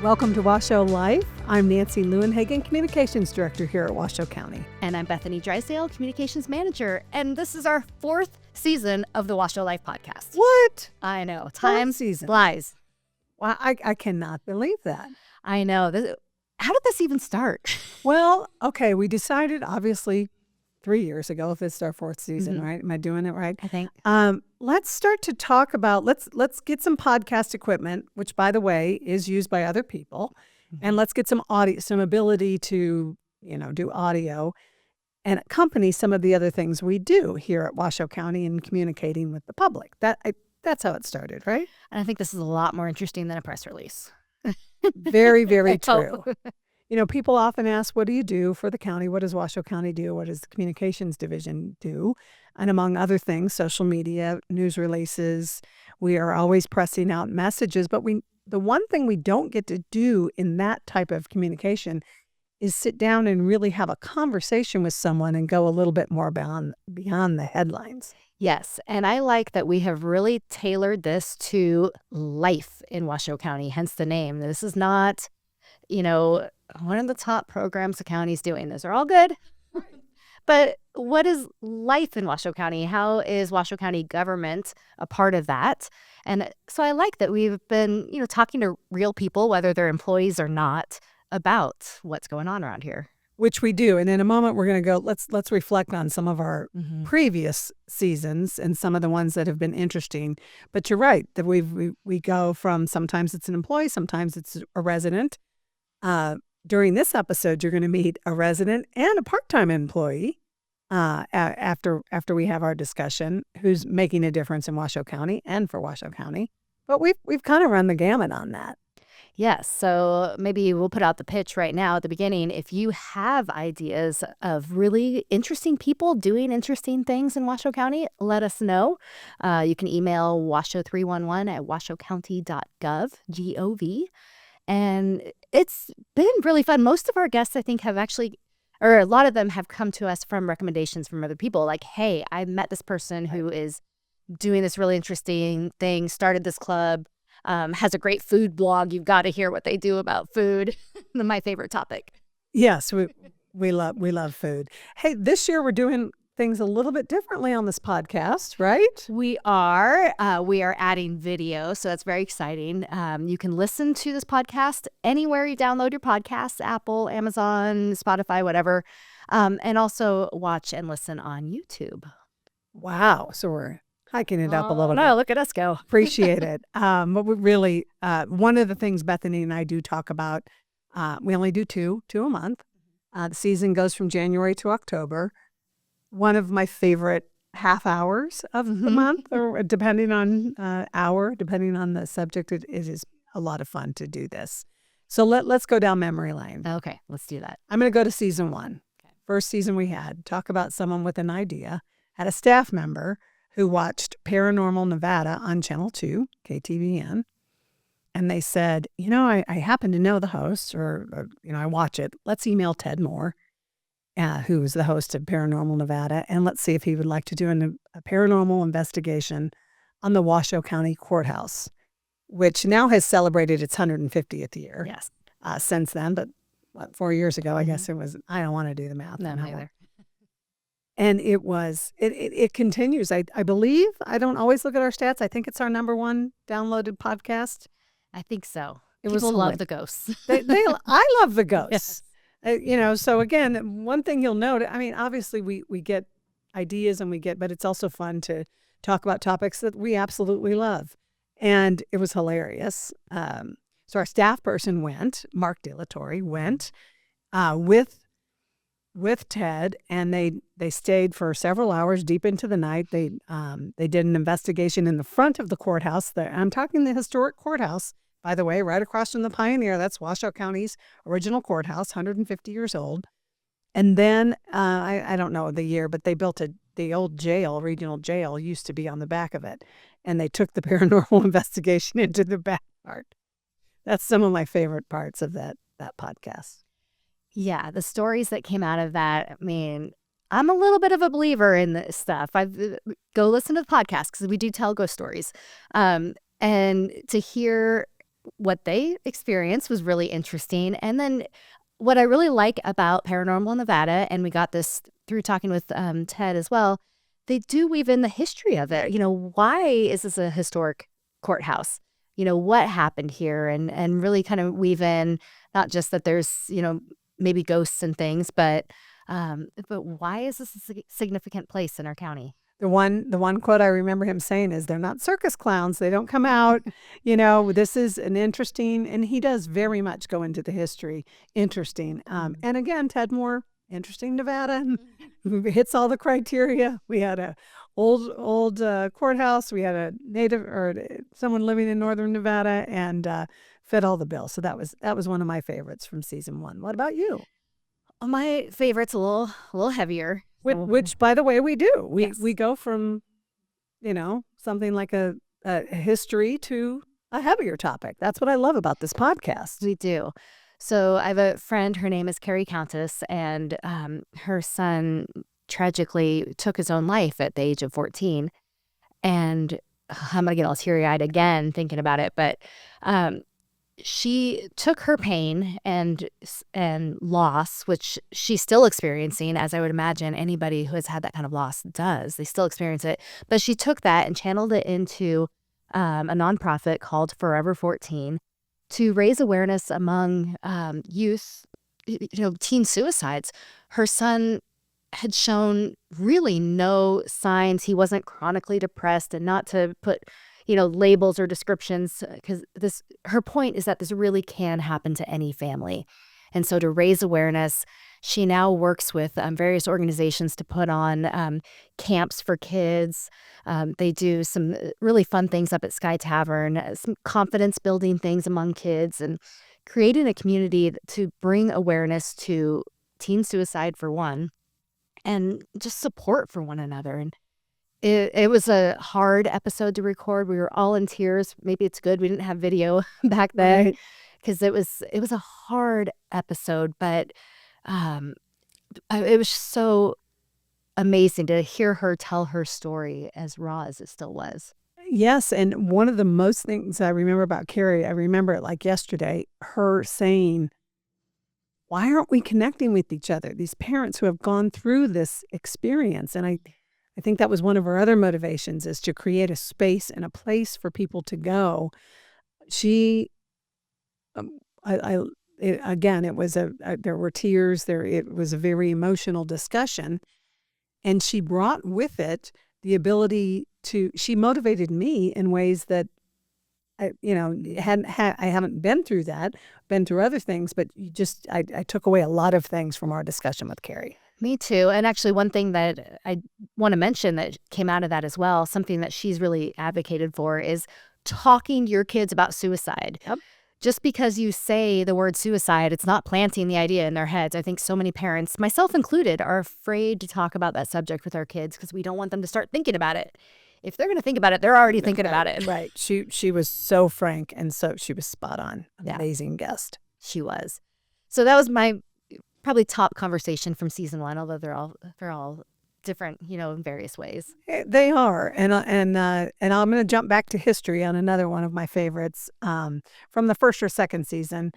Welcome to Washoe Life. I'm Nancy Lewinhagen, Communications Director here at Washoe County. And I'm Bethany Drysdale, Communications Manager. And this is our 4th season of the Washoe Life podcast. What? I know. Time season. flies. Wow, I cannot believe that. I know. How did this even start? Well, okay, we decided, obviously, 3 years ago, if it's our 4th season, right? Am I doing it right? I think. Let's start to talk about, let's get some podcast equipment, which, by the way, is used by other people. And let's get some audio, some ability to, do audio and accompany some of the other things we do here at Washoe County in communicating with the public. That's how it started, right? And I think this is a lot more interesting than a press release. Very, very true. People often ask, what do you do for the county? What does Washoe County do? What does the communications division do? And among other things, social media, news releases. We are always pressing out messages. But the one thing we don't get to do in that type of communication is sit down and really have a conversation with someone and go a little bit more beyond the headlines. Yes, and I like that we have really tailored this to life in Washoe County, hence the name. This is not, one of the top programs the county's doing. Those are all good. But what is life in Washoe County? How is Washoe County government a part of that? And so I like that we've been, talking to real people, whether they're employees or not, about what's going on around here. Which we do. And in a moment, we're going to go, let's reflect on some of our previous seasons and some of the ones that have been interesting. But you're right, that we go from sometimes it's an employee, sometimes it's a resident. During this episode, you're going to meet a resident and a part-time employee after we have our discussion who's making a difference in Washoe County and for Washoe County. But we've kind of run the gamut on that. Yes, so maybe we'll put out the pitch right now at the beginning. If you have ideas of really interesting people doing interesting things in Washoe County, let us know. You can email washoe311@washoecounty.gov, G-O-V. And it's been really fun. Most of our guests, I think, have actually, or a lot of them have come to us from recommendations from other people. Like, hey, I met this person who is doing this really interesting thing, started this club, has a great food blog. You've got to hear what they do about food. My favorite topic. Yes, we love food. Hey, this year we're doing things a little bit differently on this podcast, right? We are adding video, so that's very exciting. You can listen to this podcast anywhere you download your podcasts, Apple, Amazon, Spotify, whatever, and also watch and listen on YouTube. Wow, so we're hiking it up a little bit. No, look at us go. Appreciate it. But we really, one of the things Bethany and I do talk about, we only do two a month. The season goes from January to October. One of my favorite half hours of the month, or depending on depending on the subject, it is a lot of fun to do this. So let's go down memory lane. Okay, let's do that. I'm going to go to season 1. Okay. First season we had, talk about someone with an idea, had a staff member who watched Paranormal Nevada on Channel 2, KTVN. And they said, I happen to know the host, or I watch it. Let's email Ted Moore, who's the host of Paranormal Nevada, and let's see if he would like to do a paranormal investigation on the Washoe County Courthouse, which now has celebrated its 150th year. Yes. Since then, but 4 years ago, I guess it was, I don't want to do the math. No, neither. And it continues. I believe, I don't always look at our stats. I think it's our #1 downloaded podcast. I think so. People love the ghosts. I love the ghosts. Yes. So again, one thing you'll note, obviously we get ideas but it's also fun to talk about topics that we absolutely love. And it was hilarious. So our staff person went, Mark Dilatori went with Ted, and they stayed for several hours deep into the night. They did an investigation in the front of the courthouse. I'm talking the historic courthouse, by the way, right across from the Pioneer. That's Washoe County's original courthouse, 150 years old. And then, I don't know the year, but they built the old jail, regional jail, used to be on the back of it. And they took the paranormal investigation into the back part. That's some of my favorite parts of that podcast. Yeah, the stories that came out of that, I'm a little bit of a believer in this stuff. Go listen to the podcast because we do tell ghost stories. And to hear what they experienced was really interesting. And then what I really like about Paranormal Nevada, and we got this through talking with Ted as well, they do weave in the history of it. Why is this a historic courthouse? What happened here, and really kind of weave in not just that there's, maybe ghosts and things, but why is this a significant place in our county? The one quote I remember him saying is, "They're not circus clowns. They don't come out." This is an interesting, and he does very much go into the history. Interesting. And again, Ted Moore, interesting Nevada, hits all the criteria. We had a old courthouse. We had a native or someone living in northern Nevada, and fit all the bill. So that was one of my favorites from season 1. What about you? My favorite's a little heavier. Which, by the way, we do. Yes. We go from, something like a history to a heavier topic. That's what I love about this podcast. We do. So I have a friend, her name is Carrie Countess, and her son tragically took his own life at the age of 14. And I'm going to get all teary-eyed again thinking about it, but she took her pain and loss, which she's still experiencing, as I would imagine anybody who has had that kind of loss does. They still experience it. But she took that and channeled it into a nonprofit called Forever 14 to raise awareness among youth, teen suicides. Her son had shown really no signs. He wasn't chronically depressed, and not to put labels or descriptions, because her point is that this really can happen to any family. And so to raise awareness, she now works with various organizations to put on camps for kids. They do some really fun things up at Sky Tavern, some confidence building things among kids, and creating a community to bring awareness to teen suicide for one, and just support for one another. And it was a hard episode to record. We were all in tears. Maybe it's good we didn't have video back then, because it was a hard episode. But it was so amazing to hear her tell her story as raw as it still was. Yes, and one of the most things I remember about Carrie, I remember it like yesterday, her saying, "Why aren't we connecting with each other? These parents who have gone through this experience." And I think that was one of her other motivations, is to create a space and a place for people to go. She, again, it was there were tears there. It was a very emotional discussion, and she brought with it the ability she motivated me in ways that I haven't been through that, been through other things, but I took away a lot of things from our discussion with Carrie. Me too. And actually, one thing that I want to mention that came out of that as well, something that she's really advocated for, is talking to your kids about suicide. Yep. Just because you say the word suicide, it's not planting the idea in their heads. I think so many parents, myself included, are afraid to talk about that subject with our kids because we don't want them to start thinking about it. If they're going to think about it, they're already thinking about it. Right. She was so frank, and so she was spot on. Amazing guest. She was. So that was my probably top conversation from season 1, although they're all different, in various ways. They are, and I'm going to jump back to history on another one of my favorites from the first or second season,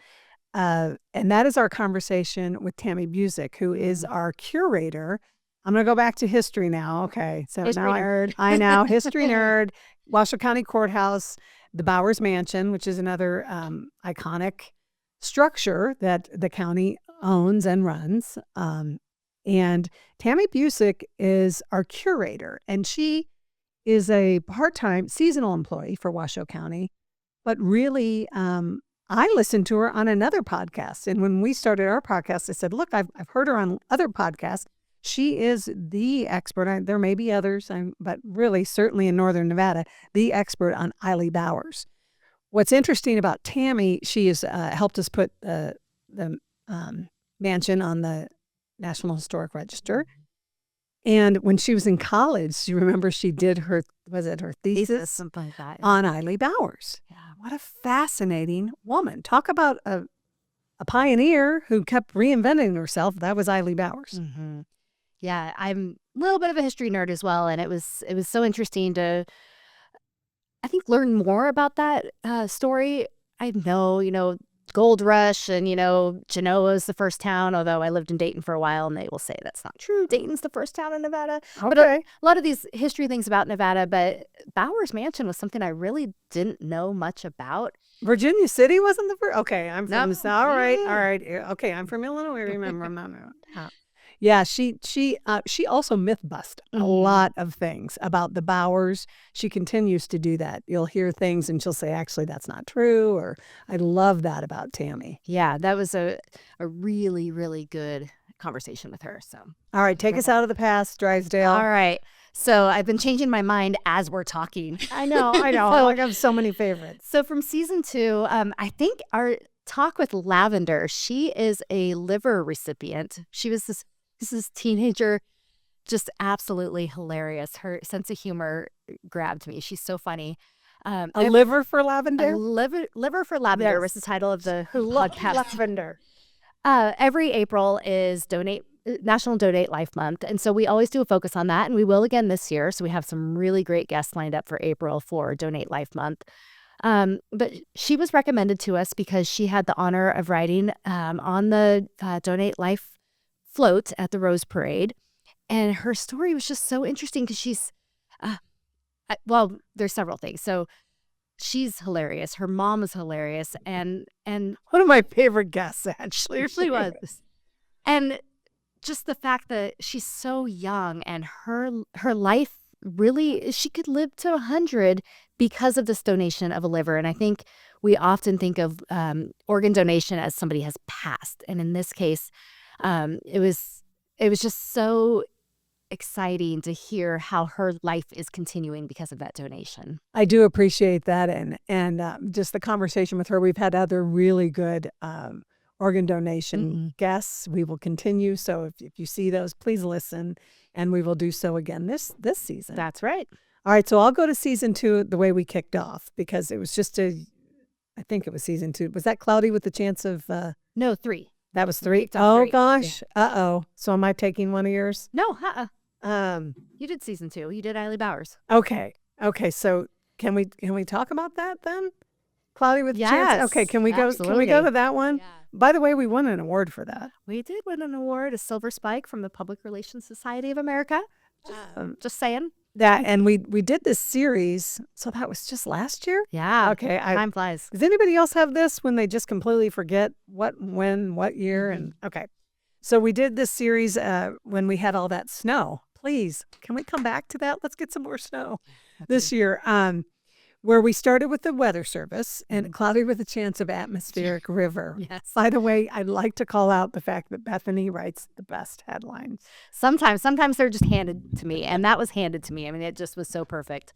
and that is our conversation with Tammy Busick, who is our curator. I'm going to go back to history now. Okay, so history now nerd. I know, history nerd. Washoe County Courthouse, the Bowers Mansion, which is another iconic structure that the county owns and runs. And Tammy Busick is our curator, and she is a part-time seasonal employee for Washoe County. But really, I listened to her on another podcast. And when we started our podcast, I said, look, I've heard her on other podcasts. She is the expert. There may be others, but really, certainly in Northern Nevada, the expert on Eiley Bowers. What's interesting about Tammy, she has helped us put the mansion on the National Historic Register. And when she was in college, you remember she did her thesis? Something like that. On Eiley Bowers. Yeah. What a fascinating woman. Talk about a pioneer who kept reinventing herself. That was Eiley Bowers. Mm-hmm. Yeah, I'm a little bit of a history nerd as well, and it was so interesting to, I think, learn more about that story. I know, Gold Rush and, Genoa's the first town, although I lived in Dayton for a while and they will say that's not true. Dayton's the first town in Nevada. Okay. But a lot of these history things about Nevada, but Bowers Mansion was something I really didn't know much about. Virginia City wasn't the first. Okay, I'm from. Nope. All right. Okay, I'm from Illinois. Remember, I'm not. Yeah, she also myth bust a lot of things about the Bowers. She continues to do that. You'll hear things and she'll say, actually, that's not true. Or I love that about Tammy. Yeah, that was a really, really good conversation with her. So, all right, take us out of the past, Drysdale. All right. So I've been changing my mind as we're talking. I know. So, I have so many favorites. So from season 2, I think our talk with Lavender, she is a liver recipient. She was this teenager, just absolutely hilarious. Her sense of humor grabbed me. She's so funny. A liver for Lavender? Liver for Lavender was the title of the podcast. Lavender. Every April is National Donate Life Month. And so we always do a focus on that. And we will again this year. So we have some really great guests lined up for April for Donate Life Month. But she was recommended to us because she had the honor of riding on the Donate Life float at the Rose Parade, and her story was just so interesting because she's there's several things. So she's hilarious, her mom is hilarious, and one of my favorite guests actually really was. And just the fact that she's so young and her life really, she could live to 100 because of this donation of a liver. And I think we often think of organ donation as somebody has passed, and in this case it was just so exciting to hear how her life is continuing because of that donation. I do appreciate that, and just the conversation with her. We've had other really good organ donation guests. We will continue. So if you see those, please listen, and we will do so again this season. That's right. All right, so I'll go to season 2 the way we kicked off, because it was just I think it was season 2. Was that Cloudy with the Chance of? No, 3. That was 3. Oh, gosh. Yeah. Uh-oh. So am I taking one of yours? No, you did season 2. You did Eiley Bowers. Okay. So can we talk about that then? Cloudy with Chance? Okay, can we go to that one? Yeah. By the way, we won an award for that. We did win an award, a Silver Spike from the Public Relations Society of America. Just saying. That, and we did this series, so that was just last year? Yeah. Okay. Time flies. Does anybody else have this when they just completely forget what year? And okay. So we did this series when we had all that snow. Please, can we come back to that? Let's get some more snow this year. Where we started with the Weather Service and Cloudy with a Chance of Atmospheric River. Yes. By the way, I'd like to call out the fact that Bethany writes the best headlines. Sometimes they're just handed to me, and that was handed to me. I mean, it just was so perfect.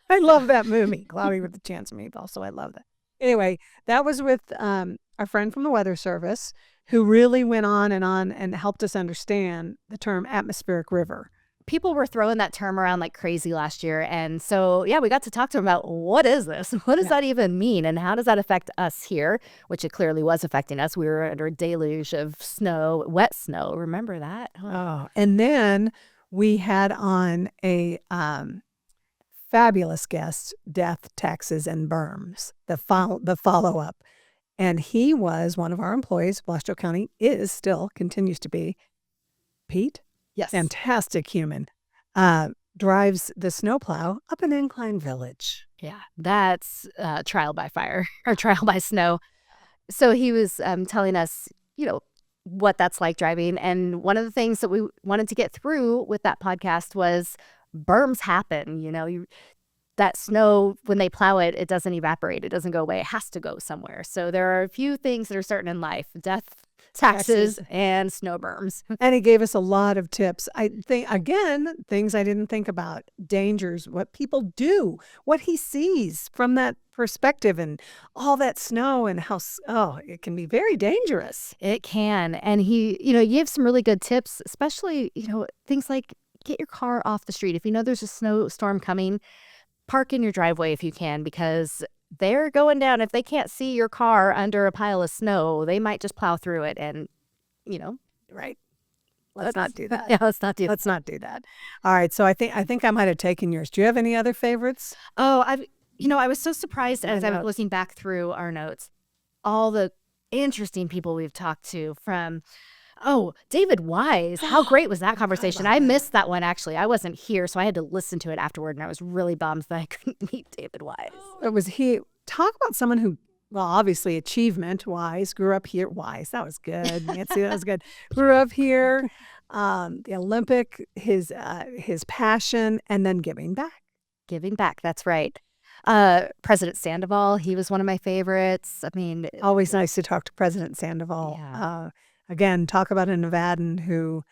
I love that movie, Cloudy with a Chance of Meatballs, so I love that. Anyway, that was with our friend from the Weather Service who really went on and helped us understand the term atmospheric river. People were throwing that term around like crazy last year. And so, we got to talk to them about what is this? What does that even mean? And how does that affect us here? Which it clearly was affecting us. We were under a deluge of snow, wet snow. Remember that? Oh, and then we had on a fabulous guest, Death, Taxes, and Berms, the follow-up. And he was one of our employees. Washoe County continues to be, Pete. Yes. Fantastic human. Drives the snowplow up an incline village. Yeah, that's trial by fire or trial by snow. So he was telling us, what that's like driving. And one of the things that we wanted to get through with that podcast was berms happen. That snow, when they plow it, it doesn't evaporate. It doesn't go away. It has to go somewhere. So there are a few things that are certain in life: death, taxes, and snow berms. And he gave us a lot of tips. I think, again, things I didn't think about, dangers, what people do, what he sees from that perspective, and all that snow, and how, it can be very dangerous. It can. And he gave some really good tips, especially, things like get your car off the street. If you know there's a snowstorm coming, park in your driveway if you can, because they're going down. If they can't see your car under a pile of snow, they might just plow through it and, Right. Let's not do that. Yeah, let's not do that. All right. So I think I might have taken yours. Do you have any other favorites? Oh, I was so surprised as I was looking back through our notes, all the interesting people we've talked to from, David Wise. How great was that conversation? I missed that one, actually. I wasn't here, so I had to listen to it afterward, and I was really bummed that I couldn't meet David Wise. It was talk about someone who, well, obviously achievement-wise, grew up here. Wise, that was good. Nancy, that was good. Grew up here, the Olympic, his passion, and then giving back. Giving back, that's right. President Sandoval, he was one of my favorites. I mean, always nice to talk to President Sandoval. Yeah. Again, talk about a Nevadan who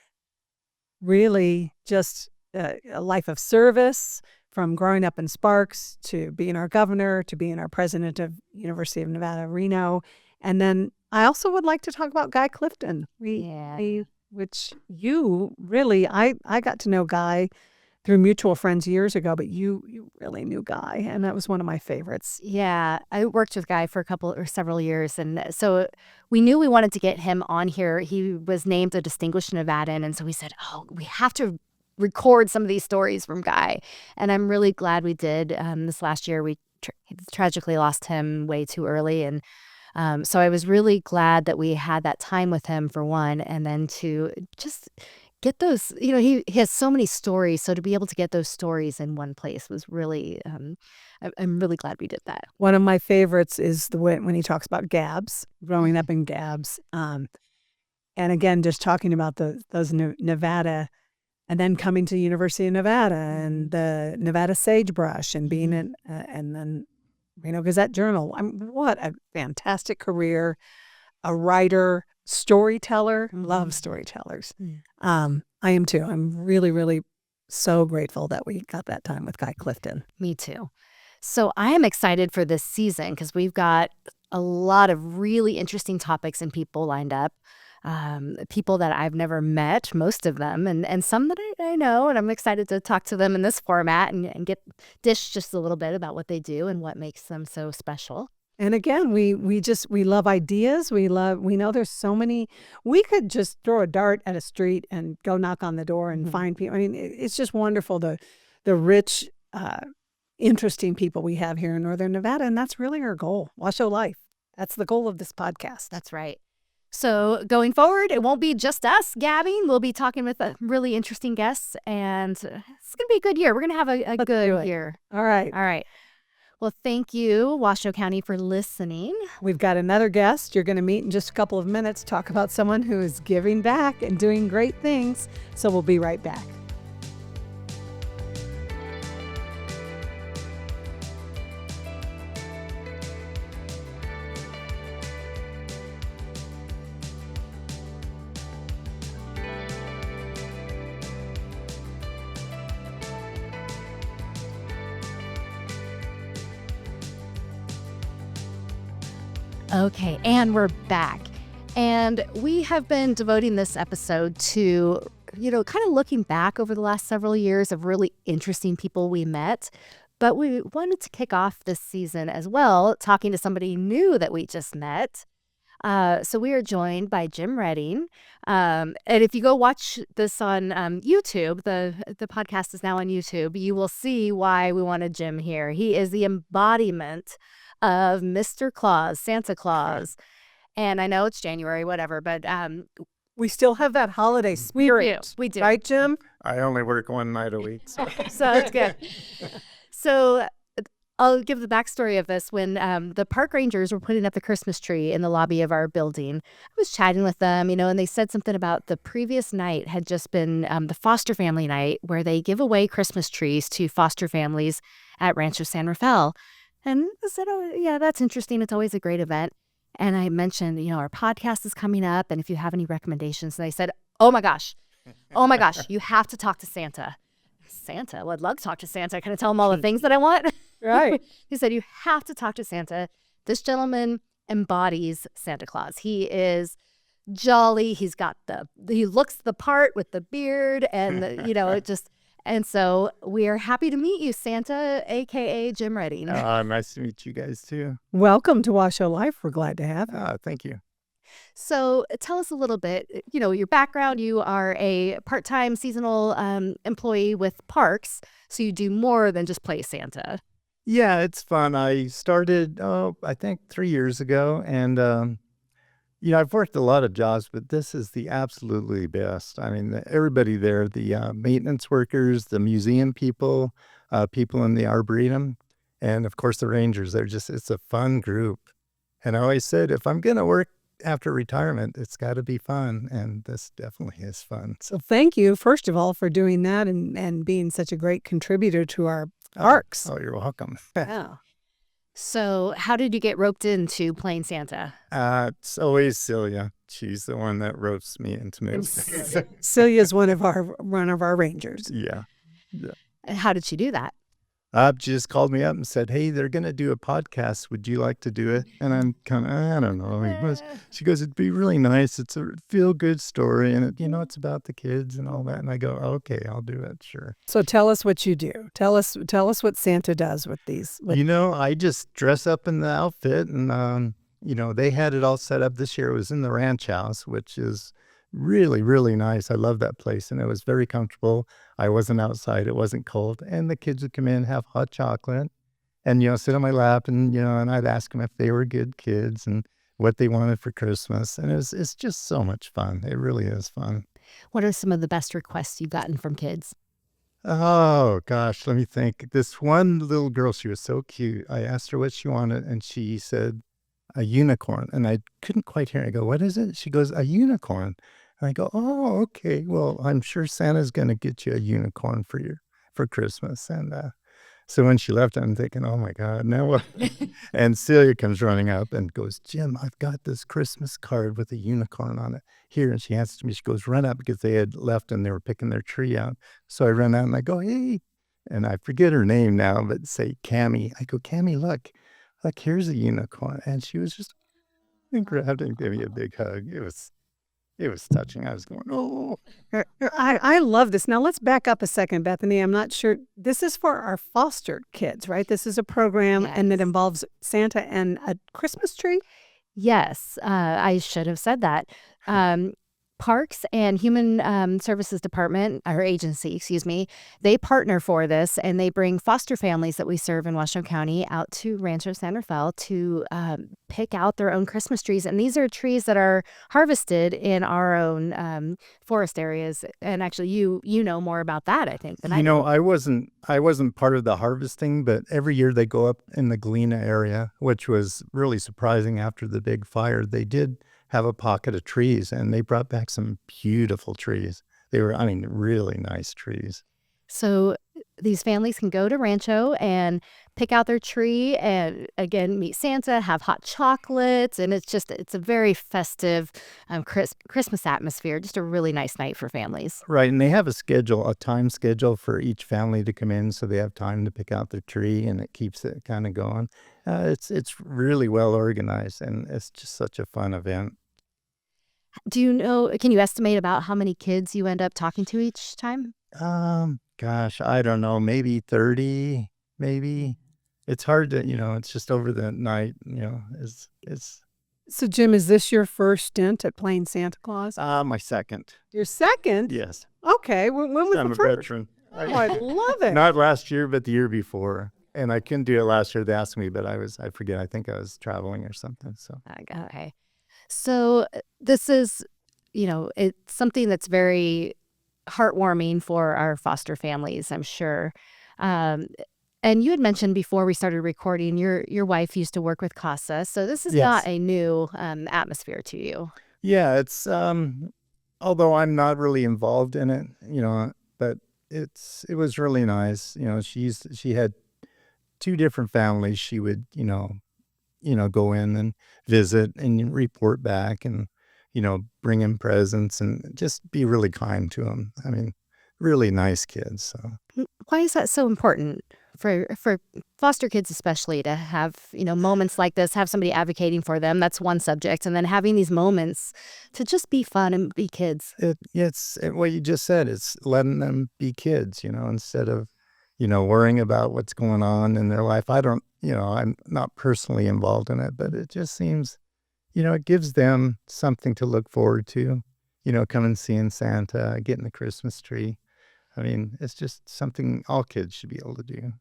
really just a life of service, from growing up in Sparks to being our governor to being our president of University of Nevada, Reno. And then I also would like to talk about Guy Clifton, which you really, I got to know Guy through mutual friends years ago, but you really knew Guy, and that was one of my favorites. Yeah, I worked with Guy for several years, and so we knew we wanted to get him on here. He was named a Distinguished Nevadan, and so we said, we have to record some of these stories from Guy, and I'm really glad we did. This last year, we tragically lost him way too early, and so I was really glad that we had that time with him, for one, and then to just get those, he has so many stories. So to be able to get those stories in one place was really, I'm really glad we did that. One of my favorites is when he talks about Gabs, growing up in Gabs. And again, just talking about those Nevada, and then coming to University of Nevada and the Nevada sagebrush, and being in, and then Reno Gazette Journal. What a fantastic career. A writer, storyteller, love storytellers. I am too. I'm really, really so grateful that we got that time with Guy Clifton. Me too. So I am excited for this season because we've got a lot of really interesting topics and people lined up. People that I've never met, most of them, and some that I know, and I'm excited to talk to them in this format and dish just a little bit about what they do and what makes them so special. And again, we love ideas. We know there's so many. We could just throw a dart at a street and go knock on the door and find people. I mean, it's just wonderful, the rich, interesting people we have here in Northern Nevada, and that's really our goal. Washoe Life. That's the goal of this podcast. That's right. So going forward, it won't be just us gabbing. We'll be talking with really interesting guests, and it's going to be a good year. We're going to have a good year. All right. Well, thank you, Washoe County, for listening. We've got another guest you're going to meet in just a couple of minutes, talk about someone who is giving back and doing great things. So we'll be right back. Okay, and we're back. And we have been devoting this episode to, kind of looking back over the last several years of really interesting people we met. But we wanted to kick off this season as well, talking to somebody new that we just met. So we are joined by Jim Redding. And if you go watch this on YouTube, the podcast is now on YouTube, you will see why we wanted Jim here. He is the embodiment of Mr. Claus, Santa Claus. And I know it's January, whatever, but we still have that holiday spirit. We do. Right, Jim? I only work one night a week. So it's good. So I'll give the backstory of this. When the park rangers were putting up the Christmas tree in the lobby of our building, I was chatting with them, and they said something about the previous night had just been the foster family night, where they give away Christmas trees to foster families at Rancho San Rafael. And I said, yeah, that's interesting. It's always a great event. And I mentioned, our podcast is coming up, and if you have any recommendations. And they said, oh my gosh, you have to talk to Santa. Santa? Well, I'd love to talk to Santa. Can I tell him all the things that I want? Right. He said, you have to talk to Santa. This gentleman embodies Santa Claus. He is jolly. He looks the part with the beard, and and so we are happy to meet you, Santa, aka Jim Redding. Nice to meet you guys too. Welcome to Washoe Life. We're glad to have you. Thank you. So tell us a little bit, your background. You are a part-time seasonal employee with parks, so you do more than just play Santa. Yeah, it's fun. I started, I think 3 years ago. And, I've worked a lot of jobs, but this is the absolutely best. I mean, everybody there, the maintenance workers, the museum people, people in the Arboretum, and of course the Rangers. It's a fun group. And I always said, if I'm going to work after retirement, it's got to be fun. And this definitely is fun. So thank you, first of all, for doing that and being such a great contributor to our parks. Oh, you're welcome. Yeah. So, how did you get roped into playing Santa? It's always Celia. She's the one that ropes me into it. Celia's one of our rangers. Yeah. And how did she do that? Just called me up and said, "Hey, they're going to do a podcast. Would you like to do it?" And I'm kind of, I don't know. She goes, "It'd be really nice. It's a feel-good story. And, it's about the kids and all that." And I go, "Okay, I'll do it. Sure." So tell us what you do. Tell us what Santa does with these. I just dress up in the outfit and, they had it all set up this year. It was in the ranch house, which is really, really nice. I love that place. And it was very comfortable. I wasn't outside. It wasn't cold. And the kids would come in, have hot chocolate and, sit on my lap and I'd ask them if they were good kids and what they wanted for Christmas. And it's just so much fun. It really is fun. What are some of the best requests you've gotten from kids? Oh, gosh, let me think. This one little girl, she was so cute. I asked her what she wanted, and she said, a unicorn. And I couldn't quite hear it. I go, "What is it?" She goes, "A unicorn." And I go, "Oh, okay. Well, I'm sure Santa's going to get you a unicorn for Christmas." And so when she left, I'm thinking, "Oh, my God, now what?" And Celia comes running up and goes, "Jim, I've got this Christmas card with a unicorn on it here." And she hands it to me. She goes, "Run up," because they had left and they were picking their tree out. So I run out and I go, "Hey." And I forget her name now, but say Cammy. I go, "Cammy, look, here's a unicorn." And she was just grabbed and gave me a big hug. It was touching. I was going, "Oh." I love this. Now let's back up a second, Bethany. I'm not sure. This is for our foster kids, right? This is a program and it Yes. involves Santa and a Christmas tree. Yes, I should have said that. Parks and Human Services Department, or agency, excuse me, they partner for this and they bring foster families that we serve in Washoe County out to Rancho San Rafael to pick out their own Christmas trees. And these are trees that are harvested in our own forest areas. And actually, you know more about that, I think, than I do. I wasn't part of the harvesting, but every year they go up in the Galena area, which was really surprising after the big fire. They did have a pocket of trees and they brought back some beautiful trees. They were, really nice trees. So these families can go to Rancho and pick out their tree and again meet Santa, have hot chocolates, and it's a very festive Christmas atmosphere. Just a really nice night for families. Right, and they have a time schedule for each family to come in, so they have time to pick out their tree, and it keeps it kind of going. It's really well organized, and it's just such a fun event. Do you know? Can you estimate about how many kids you end up talking to each time? Gosh, I don't know, maybe 30, maybe. It's hard to, it's just over the night, it's So Jim, is this your first stint at playing Santa Claus? my second. Your second? Yes. Okay. When was I'm the a first? veteran. Oh, I love it. Not last year, but the year before. And I couldn't do it last year. They asked me, but I forget. I think I was traveling or something. So Okay. So this is, it's something that's very heartwarming for our foster families, I'm sure. Um, and you had mentioned before we started recording, your wife used to work with CASA, so this is not yes. a new atmosphere to you. Yeah, it's although I'm not really involved in it, but it was really nice. She had two different families. She would, go in and visit and report back and, bring in presents and just be really kind to them. Really nice kids. So Why is that so important for foster kids, especially to have, moments like this, have somebody advocating for them? That's one subject. And then having these moments to just be fun and be kids. it's what you just said. It's letting them be kids, instead of, worrying about what's going on in their life. I'm not personally involved in it, but it just seems, it gives them something to look forward to, coming seeing Santa, getting the Christmas tree. It's just something all kids should be able to do.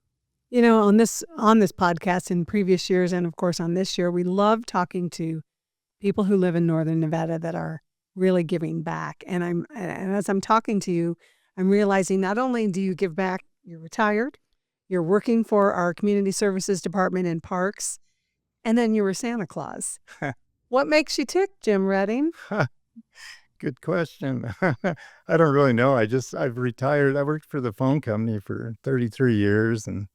You know, on this podcast in previous years, and of course on this year, we love talking to people who live in northern Nevada that are really giving back. And as I'm talking to you, I'm realizing not only do you give back, you're retired, you're working for our community services department in parks, and then you were Santa Claus. What makes you tick, Jim Redding? Good question. I don't really know. I've retired. I worked for the phone company for 33 years, and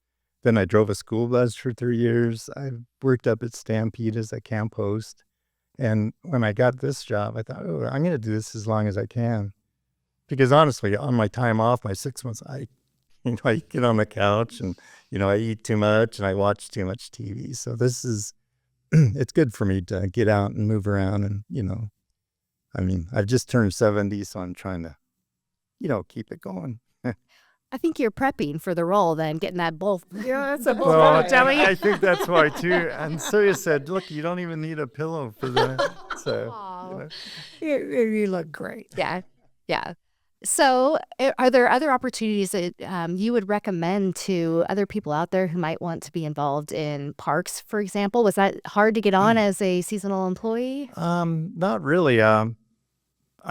then I drove a school bus for 3 years. I worked up at Stampede as a camp host. And when I got this job, I thought, oh, I'm going to do this as long as I can. Because honestly, on my time off, my 6 months, I get on the couch and, I eat too much and I watch too much TV. So this is, it's good for me to get out and move around and, I've just turned 70, so I'm trying to, keep it going. I think you're prepping for the role then, getting that bowl. Yeah, that's a bowl. Well, Joey. I think that's why too. And so you said, look, you don't even need a pillow for that. So, You look great. Yeah. So are there other opportunities that you would recommend to other people out there who might want to be involved in parks, for example? Was that hard to get on as a seasonal employee? Not really. I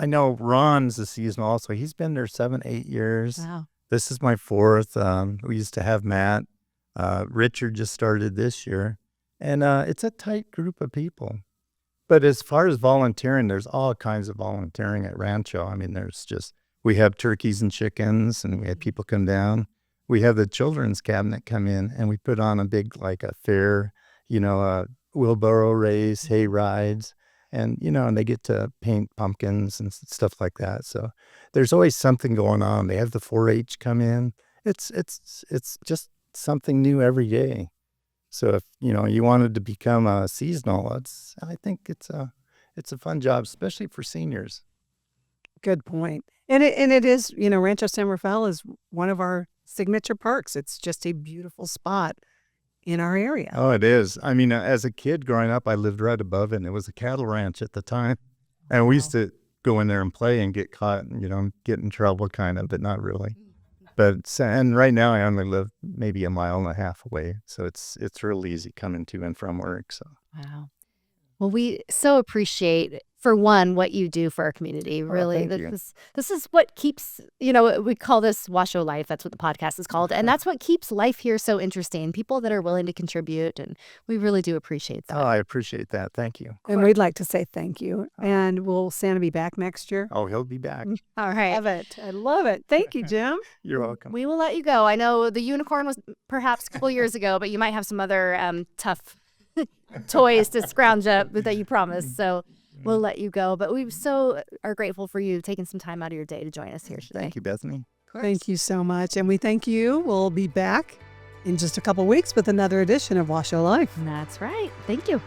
know Ron's a seasonal also. He's been there 7-8 years. Wow. This is my 4th. We used to have Matt. Richard just started this year. And it's a tight group of people. But as far as volunteering, there's all kinds of volunteering at Rancho. We have turkeys and chickens, and we have people come down. We have the children's cabinet come in, and we put on a big, a fair, a wheelbarrow race, hay rides. And, and they get to paint pumpkins and stuff like that. So there's always something going on. They have the 4-H come in. It's just something new every day. So if, you wanted to become a seasonal, I think it's a fun job, especially for seniors. Good point. And it is, Rancho San Rafael is one of our signature parks. It's just a beautiful spot in our area. Oh, it is. As a kid growing up, I lived right above it, and it was a cattle ranch at the time. And we used to go in there and play and get caught and, get in trouble kind of, but not really. And right now I only live maybe 1.5 miles away. So it's real easy coming to and from work. So. Wow. Well, we so appreciate, for one, what you do for our community. Really, this is what keeps, we call this Washoe Life. That's what the podcast is called. And that's what keeps life here so interesting. People that are willing to contribute. And we really do appreciate that. Oh, I appreciate that. Thank you. And we'd like to say thank you. And will Santa be back next year? Oh, he'll be back. All right. I love it. Thank you, Jim. You're welcome. We will let you go. I know the unicorn was perhaps a couple years ago, but you might have some other tough toys to scrounge up that you promised. So we'll let you go. But we so are grateful for you taking some time out of your day to join us here today. Thank you, Bethany. Thank you so much. And we thank you. We'll be back in just a couple weeks with another edition of Washoe Life. That's right. Thank you.